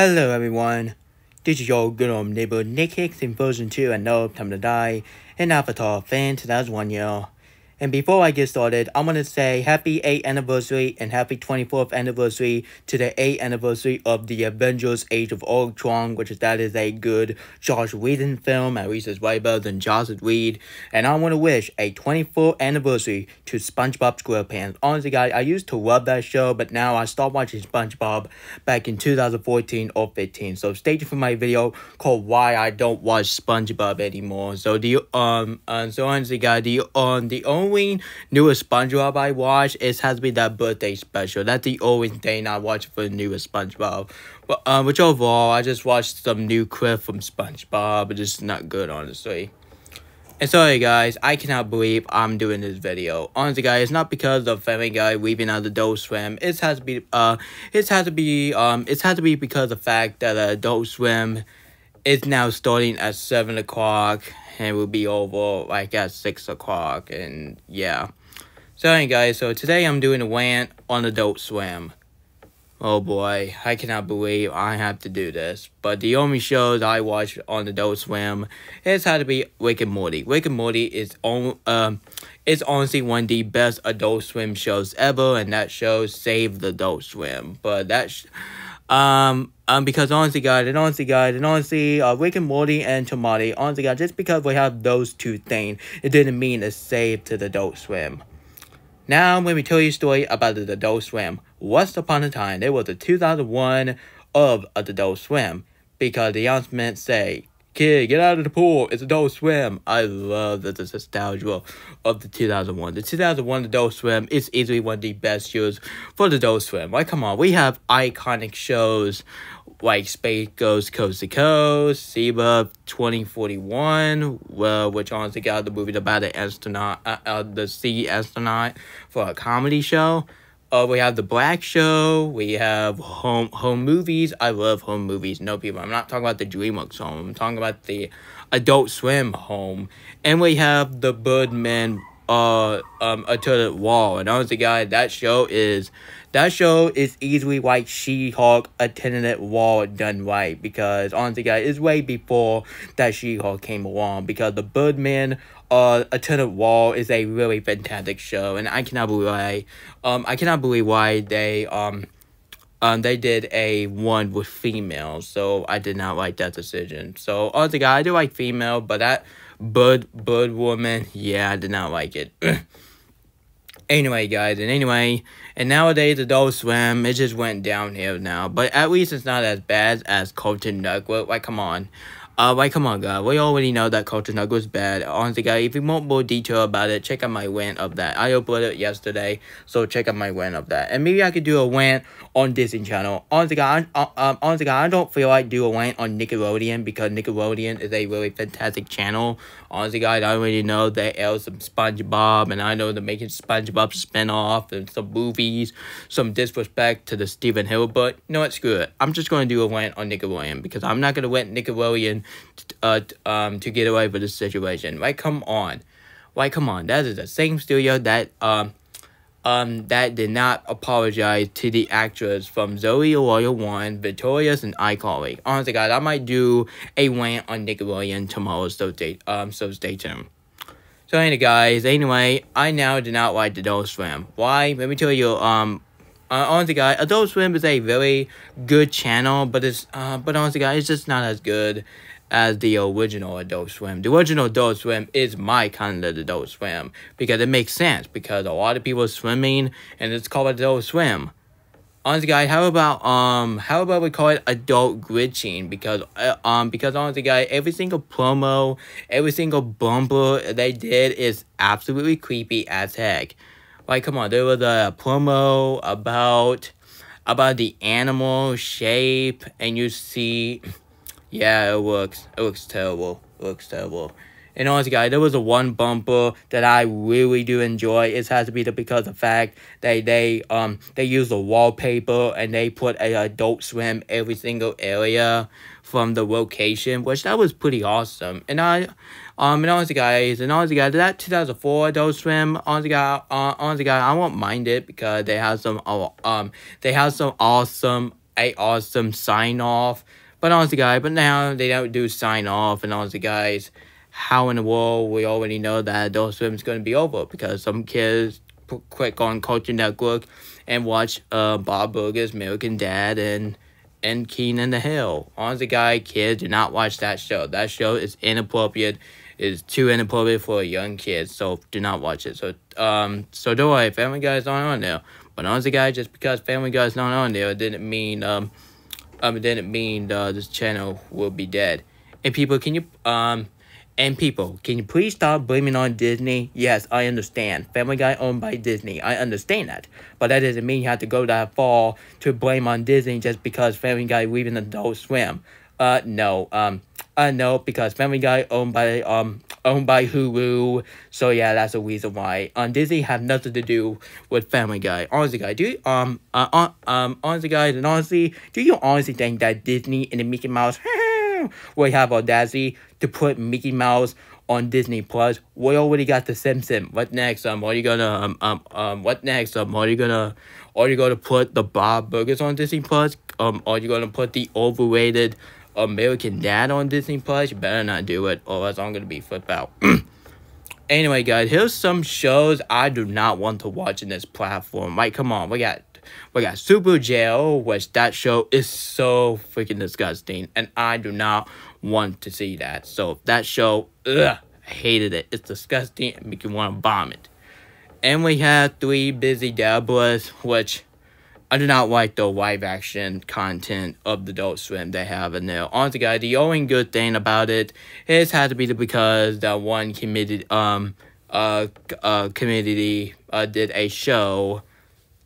Hello everyone, this is your good old neighbor Nick Hicks in version 2 and no Time to Die in Avatar fan 2001 And before I get started, I want to say happy 8th anniversary and happy 24th anniversary to the 8th anniversary of the Avengers Age of Ultron, that is a good Joss Whedon film, at least it's way better than Joss Whedon. And I want to wish a 24th anniversary to SpongeBob SquarePants. Honestly guys, I used to love that show, but now I stopped watching SpongeBob back in 2014 or 15. So stay tuned for my video called Why I Don't Watch SpongeBob Anymore. So honestly guys, the only newest SpongeBob I watch, it has to be that birthday special. That's the only thing I watch for the newest SpongeBob. But which overall, I just watched some new clip from SpongeBob. It's just not good, honestly. And sorry guys, I cannot believe I'm doing this video. Honestly guys, it's not because of Family Guy leaving out the Adult Swim. It has to be because of the fact that Adult Swim is now starting at 7 o'clock and will be over like at 6 o'clock, and yeah. So anyway guys, so today I'm doing a rant on Adult Swim. Oh boy, I cannot believe I have to do this. But the only shows I watch on Adult Swim has had to be Rick and Morty. Rick and Morty is honestly one of the best Adult Swim shows ever, and that show saved Adult Swim. But that's because honestly, Rick and Morty and Tomato, honestly, guys, just because we have those two things, it didn't mean it's saved to the Adult Swim. Now, let me tell you a story about the Adult Swim. Once upon a time, there was a 2001 of Adult Swim, because the announcement say, "Kid, get out of the pool, it's Adult Swim." I love the nostalgia of the 2001. The 2001 Adult Swim is easily one of the best shows for the Adult Swim. Like, come on, we have iconic shows like Space Ghost Coast to Coast, Zebra 2041, which honestly got the movie about the astronaut, the sea astronaut for a comedy show. We have The Black Show. We have home movies. I love home movies. No people. I'm not talking about the DreamWorks home. I'm talking about the Adult Swim home. And we have The Birdman, Alternate Wall. And honestly, guys, that show is easily like She-Hulk Alternate Wall done right. Because honestly, guys, it's way before that She-Hulk came along. Because The Birdman, Alternate Wall is a really fantastic show, and I cannot believe why they did a one with females. So I did not like that decision. So honestly, guys, I do like female, but that bird woman, yeah, I did not like it. Anyway, guys, and nowadays Adult Swim, it just went downhill now. But at least it's not as bad as Cartoon Network. Like, come on. Come on, guys. We already know that Cartoon Network is bad. Honestly, guys, if you want more detail about it, check out my rant of that. I uploaded it yesterday, so check out my rant of that. And maybe I could do a rant on Disney Channel. Honestly, guys, I don't feel like do a rant on Nickelodeon, because Nickelodeon is a really fantastic channel. Honestly, guys, I already know they air some SpongeBob, and I know they're making SpongeBob spin-off and some movies, some disrespect to the Stephen Hill, but you know what, screw it. I'm just going to do a rant on Nickelodeon, because I'm not going to rant Nickelodeon to get away with this situation. Like, come on. That is the same studio that that did not apologize to the actors from Zoe Royal 1, Victorious, and iCarly. Honestly, guys, I might do a rant on Nickelodeon tomorrow, so stay tuned. So anyway, guys, I now do not like Adult Swim. Why? Let me tell you, honestly, guys, Adult Swim is a very good channel, but honestly, guys, it's just not as good as the original Adult Swim. The original Adult Swim is my kind of Adult Swim, because it makes sense, because a lot of people are swimming, and it's called Adult Swim. Honestly, guys, how about we call it adult glitching? Because honestly, guys, every single promo, every single bumper they did is absolutely creepy as heck. Like, come on, there was a promo about the animal shape, and you see, yeah, it looks terrible. It looks terrible. And honestly, guys, there was a one bumper that I really do enjoy. It has to be because of the fact that they use the wallpaper, and they put a Adult Swim every single area from the location, which that was pretty awesome. And honestly, guys, that 2004 Adult Swim, honestly, guys, I won't mind it, because they have some awesome a awesome sign off. But honestly, guys, but now they don't do sign off. And honestly, guys, how in the world we already know that Adult Swim is going to be over because some kids click on Culture Network and watch Bob Burger's American Dad and Keenan the Hill. Honestly, guys, kids, do not watch that show. That show is inappropriate. It's too inappropriate for a young kid, so do not watch it. So so don't worry, Family Guy's not on there. But honestly, guys, just because Family Guy's not on there, it didn't mean this channel will be dead. And people, can you please stop blaming on Disney? Yes, I understand. Family Guy owned by Disney. I understand that. But that doesn't mean you have to go that far to blame on Disney just because Family Guy leaving Adult Swim. No, because Family Guy owned by Hulu. So yeah, that's the reason why. Disney have nothing to do with Family Guy. Honestly, guys, do you honestly think that Disney and the Mickey Mouse will have audacity to put Mickey Mouse on Disney Plus? We already got The Simpsons. What next? Are you gonna put the Bob Burgers on Disney Plus? Are you gonna put the overrated American Dad on Disney Plus? You better not do it, or else I'm gonna be flipped out. Anyway, guys, here's some shows I do not want to watch in this platform. Like, come on, we got Super Jail, which that show is so freaking disgusting, and I do not want to see that. So that show, I hated it. It's disgusting and make you want to vomit. And we have Three Busy Deborahs, which I do not like the live action content of the Adult Swim they have in there. Honestly, guys, the only good thing about it is had to be because that one community did a show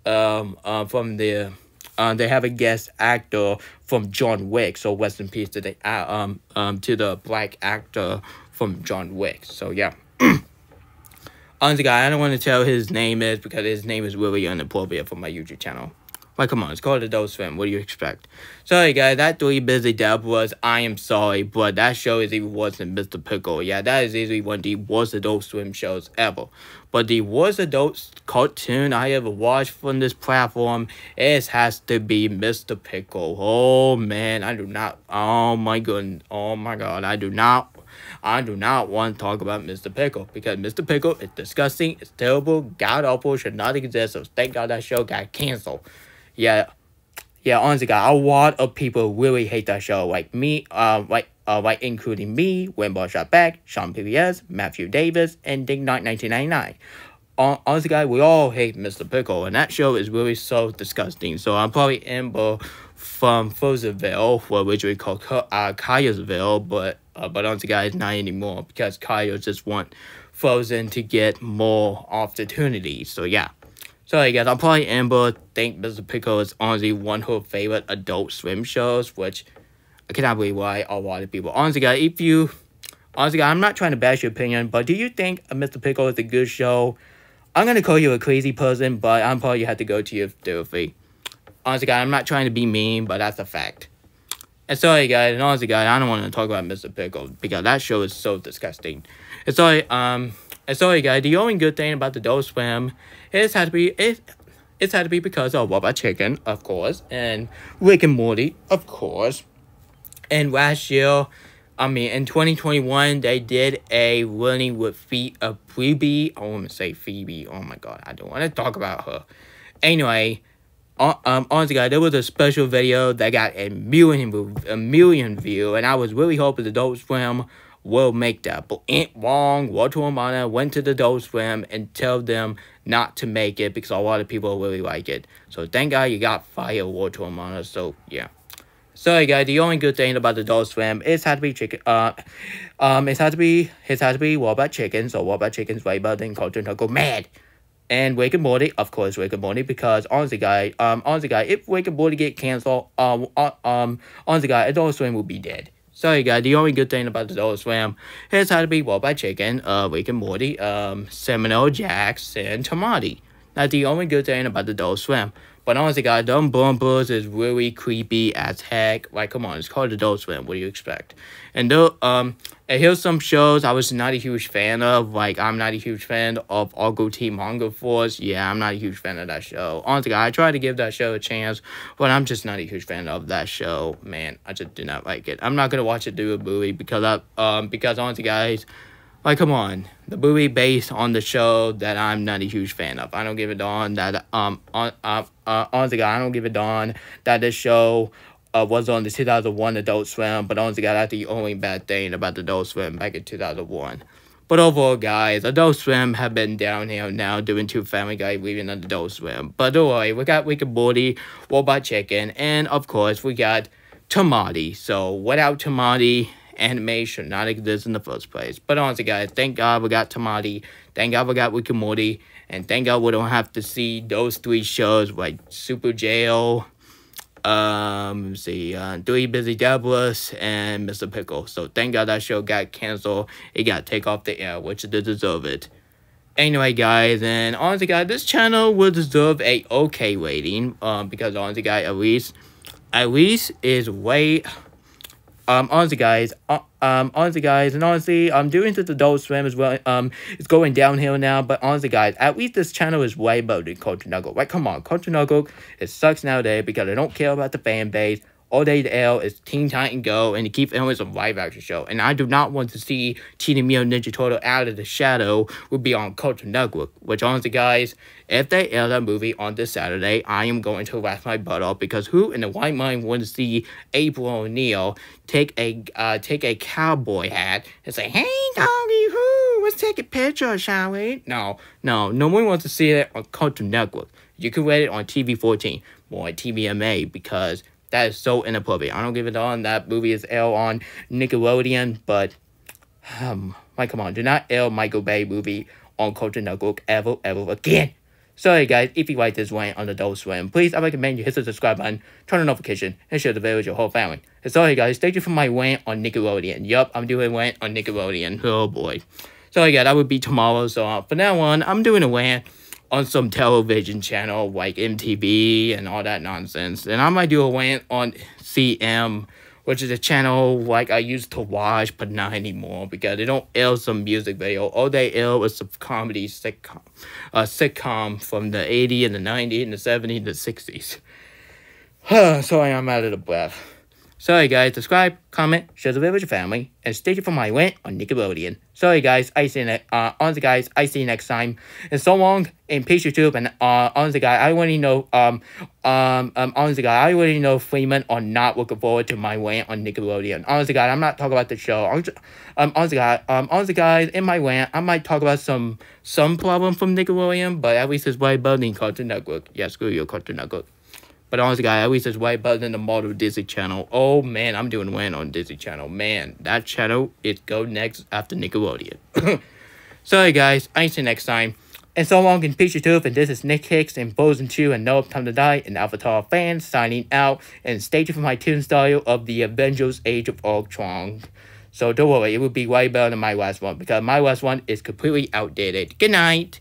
from the they have a guest actor from John Wick, so rest in peace to the black actor from John Wick. So yeah. Honestly, guys, I don't want to tell his name is because his name is really inappropriate for my YouTube channel. Like, come on, it's called Adult Swim. What do you expect? Sorry, guys, that Three Busy Deborahs, I am sorry, but that show is even worse than Mr. Pickle. Yeah, that is easily one of the worst Adult Swim shows ever. But the worst adult cartoon I ever watched from this platform, it has to be Mr. Pickle. Oh, man, I do not, oh my goodness, oh my god, I do not want to talk about Mr. Pickle because Mr. Pickle is disgusting, it's terrible, god awful, should not exist, so thank god that show got canceled. Yeah, honestly, guys, a lot of people really hate that show, like me, including me, Wimbo Shot Back, Sean PBS, Matthew Davis, and Dig Knight 1999. Honestly, guys, we all hate Mr. Pickle, and that show is really so disgusting. So I'm probably Amber from Frozenville, which we call Kayasville, but honestly, guys, not anymore because Kaya just want Frozen to get more opportunities. So yeah. Sorry, guys, I'll probably Amber think Mr. Pickle is honestly one of her favorite Adult Swim shows, which I cannot believe why a lot of people. Honestly, guys, I'm not trying to bash your opinion, but do you think Mr. Pickle is a good show? I'm going to call you a crazy person, but I'm probably have to go to your therapy. Honestly, guys, I'm not trying to be mean, but that's a fact. And sorry, guys, and honestly, guys, I don't want to talk about Mr. Pickle because that show is so disgusting. And sorry, guys, the only good thing about the Adult Swim it's had to be because of Robot Chicken, of course, and Rick and Morty, of course. And last year, in 2021, they did a running with Phoebe. I want to say Phoebe. Oh my god, I don't want to talk about her. Anyway, honestly, guys, there was a special video that got a million views, and I was really hoping the Adult Swim will make that. But Aunt Wong, Walter Romana went to the Adult Swim and tell them not to make it because a lot of people really like it. So thank God you got fired, Walter Romana. So yeah. Sorry, guys. The only good thing about the Adult Swim is had to be chicken. It had to be Robot Chicken. So Robot Chicken's way better than Cartoon Network Mad. And Rick and Morty, of course, Rick and Morty, because honestly, guys, if Rick and Morty get canceled, honestly, guys, Adult Swim will be dead. Sorry, guys, the only good thing about the Adult Swim is how to be Robot Chicken, Rick and Morty, Seminole Jax, and Tamati. That's the only good thing about the Adult Swim. But honestly, guys, them bumpers is really creepy as heck. Like, come on, it's called Adult Swim. What do you expect? And and here's some shows I was not a huge fan of. Like, I'm not a huge fan of Argo Team Hunger Force. Yeah, I'm not a huge fan of that show. Honestly, guys, I tried to give that show a chance, but I'm just not a huge fan of that show. Man, I just do not like it. I'm not gonna watch it do a movie because honestly, guys. Like, come on, the movie based on the show that I'm not a huge fan of. I don't give a darn that honestly, God, I don't give a darn that this show was on the 2001 Adult Swim. But honestly, God, that's the only bad thing about the Adult Swim back in 2001. But overall, guys, Adult Swim have been downhill now, doing two Family Guy leaving on Adult Swim. But don't worry, we got Rick and Morty, Robot Chicken, and of course we got Tamati. So without Tamati, anime should not exist in the first place. But honestly, guys, thank God we got Tamati, thank God we got Rick and Morty, and thank God we don't have to see those three shows like Super Jail, Three Busy Devils, and Mr. Pickle. So thank God that show got canceled. It got taken off the air, which they deserve it. Anyway, guys, and honestly, guys, this channel will deserve a okay rating. Because honestly, guys, at least is way. Honestly, guys, and honestly, I'm doing this Adult Swim as well. It's going downhill now, but honestly, guys, at least this channel is way better than Cartoon Network. Like, come on, Cartoon Network, it sucks nowadays because they don't care about the fan base. All they L is Teen Titan Go, and they keep filming some live-action show. And I do not want to see Teenage Mutant Ninja Turtle Out of the Shadow will be on Cartoon Network. Which, honestly, guys, if they air that movie on this Saturday, I am going to laugh my butt off, because who in the right mind wants to see April O'Neil take a cowboy hat and say, "Hey, doggy, who? Let's take a picture, shall we?" No one wants to see it on Cartoon Network. You can rate it on TV14, more like TVMA, because that is so inappropriate. I don't give a darn. That movie is aired on Nickelodeon, but like, come on, do not air Michael Bay movie on Cartoon Network ever again. Sorry, guys, if you like this rant on Adult Swim, please, I recommend you hit the subscribe button, turn on notification, and share the video with your whole family. And sorry, guys, thank you for my rant on Nickelodeon. Yup, I'm doing a rant on Nickelodeon. Oh, boy. Sorry, guys, that would be tomorrow. So, for now on, I'm doing a rant on some television channel like MTV and all that nonsense. And I might do a rant on CM, which is a channel like I used to watch, but not anymore, because they don't air some music video. All they air was some comedy sitcom from the 80s and the 90s and the 70s and the 60s. Sorry, I'm out of the breath. Sorry, guys, subscribe, comment, share the video with your family, and stay tuned for my rant on Nickelodeon. Sorry, guys, honestly, guys, I see you next time. And so long, and peace YouTube, and honestly, guys, I already know, honestly, guys, I already know Freeman are not looking forward to my rant on Nickelodeon. Honestly, guys, I'm not talking about the show. Honestly, guys, in my rant, I might talk about some problem from Nickelodeon, but at least it's way better than Cartoon Network. Yeah, screw you, Cartoon Network. But honestly, guys, at least it's way better than the model Disney Channel. Oh, man, I'm doing rant on Disney Channel. Man, that channel is go next after Nickelodeon. Sorry, guys. I see you next time. And so long, and peace YouTube. And this is Nick Hicks and Frozen 2 and No Time to Die and Avatar fans signing out. And stay tuned for my tune style of the Avengers Age of Ultron. So don't worry, it will be way better than my last one, because my last one is completely outdated. Good night.